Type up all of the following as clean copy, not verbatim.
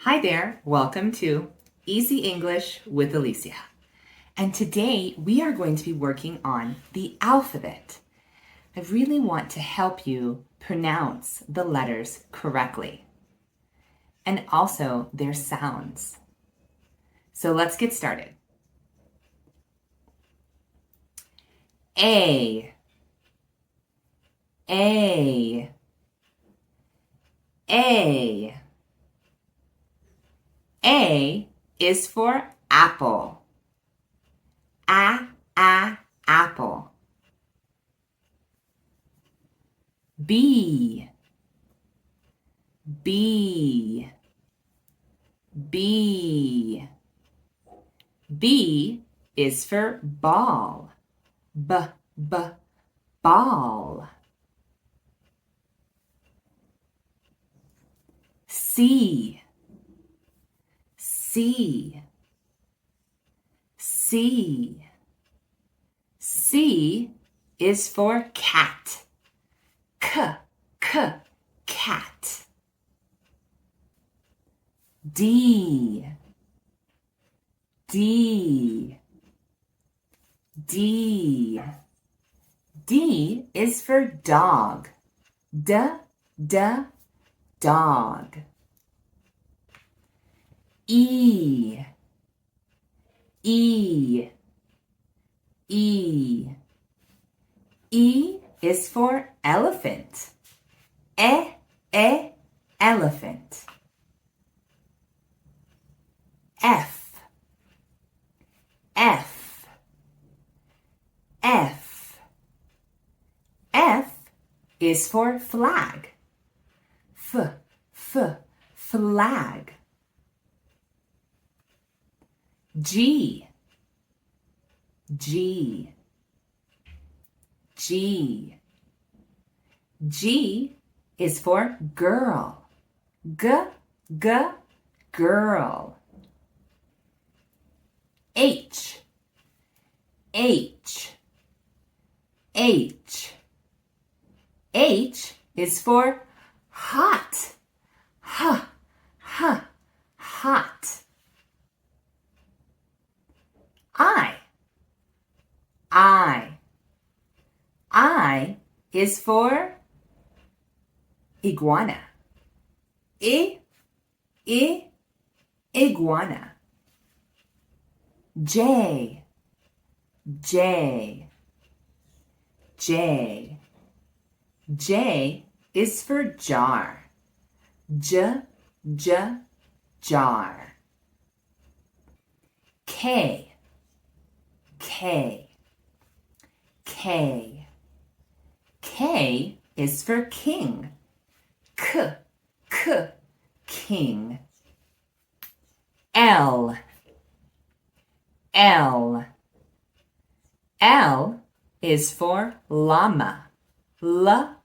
Hi there, welcome to Easy English with Alicia. And today we are going to be working on the alphabet. I really want to help you pronounce the letters correctly and also their sounds. So let's get started. A, A, A. A is for apple. Apple. B, B, B. B is for ball. Ball. C, C. C is for cat. Cat. D. D is for dog. Dog. E is for elephant. Elephant. F is for flag. Flag. G is for girl. Girl. H is for hot. Hot. I is for iguana. Iguana. J is for jar. Jar. K is for king. King. L is for llama. Llama.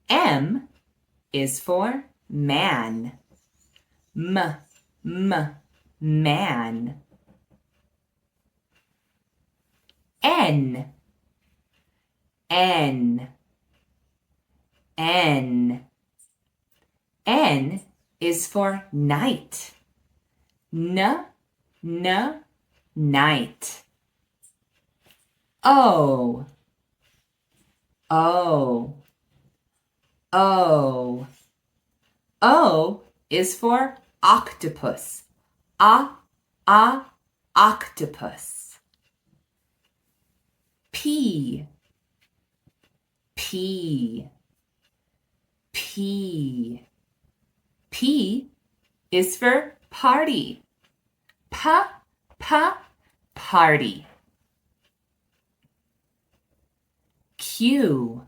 M is for man. Man. N is for night. Night. O is for octopus. Octopus. P is for party. Party. Q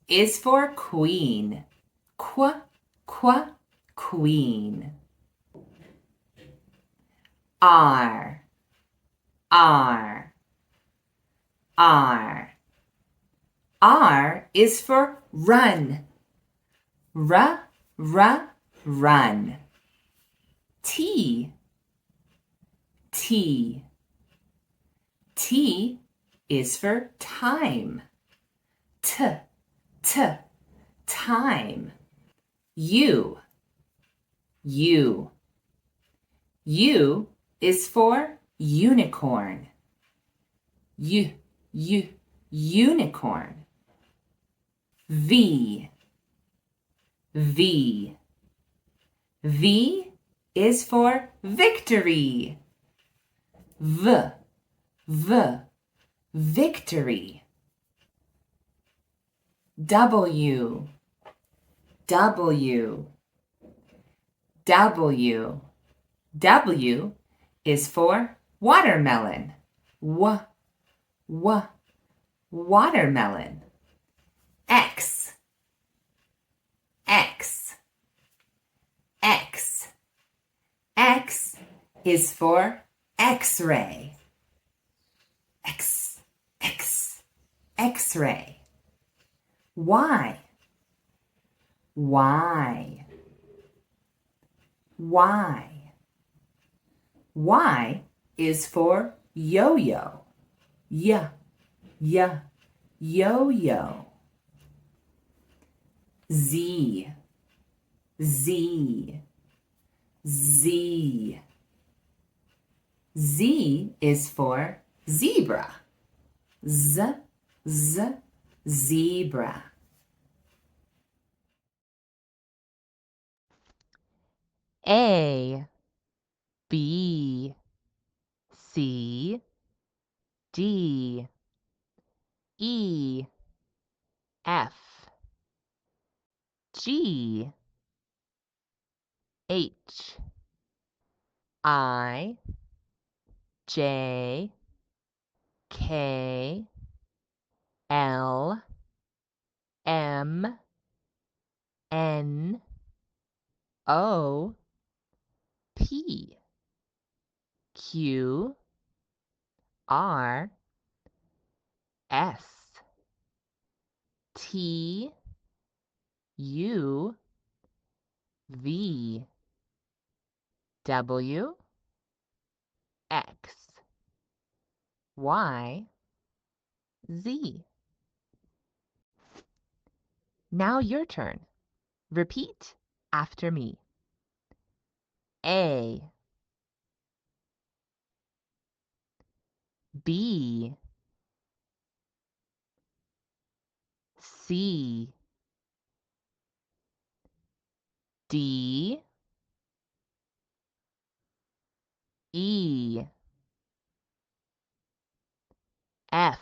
is for queen. Queen. R R is for run. Run. T. T is for time. Time. U is for unicorn. Unicorn. V is for victory. Victory. W is for watermelon. Watermelon. X is for X-ray. X-ray. Y is for yo-yo. Yo-yo. Z is for zebra. Zebra. A, B, C, D, E, F, G, H, I, J, K, L, M, N, O, P, Q, R, S, T, U, V, W, X, Y, Z. Now your turn. Repeat after me. A, B, C, D, E, F,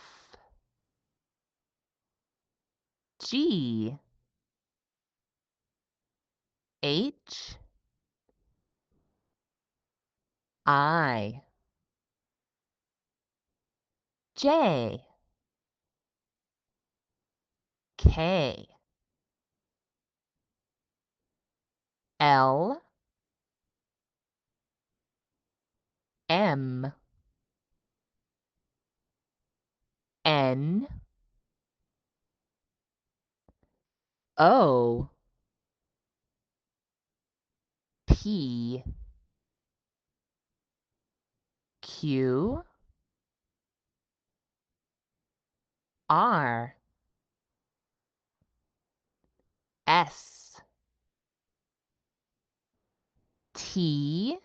G, H, I, J, K, L, M, N, O, P, Q, R, S, T,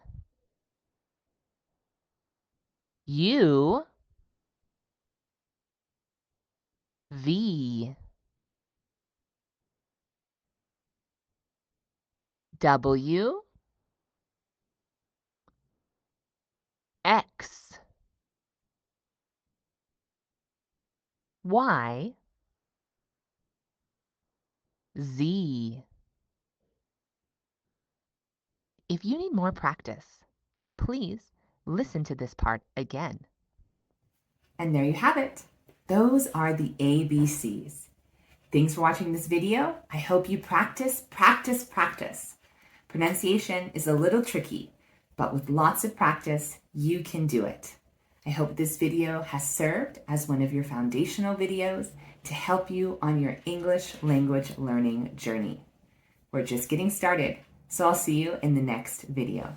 U, V, W, X, Y, Z. If you need more practice, please listen to this part again. And there you have it. Those are the ABCs. Thanks for watching this video. I hope you practice. Pronunciation is a little tricky, but with lots of practice, you can do it. I hope this video has served as one of your foundational videos to help you on your English language learning journey. We're just getting started, so I'll see you in the next video.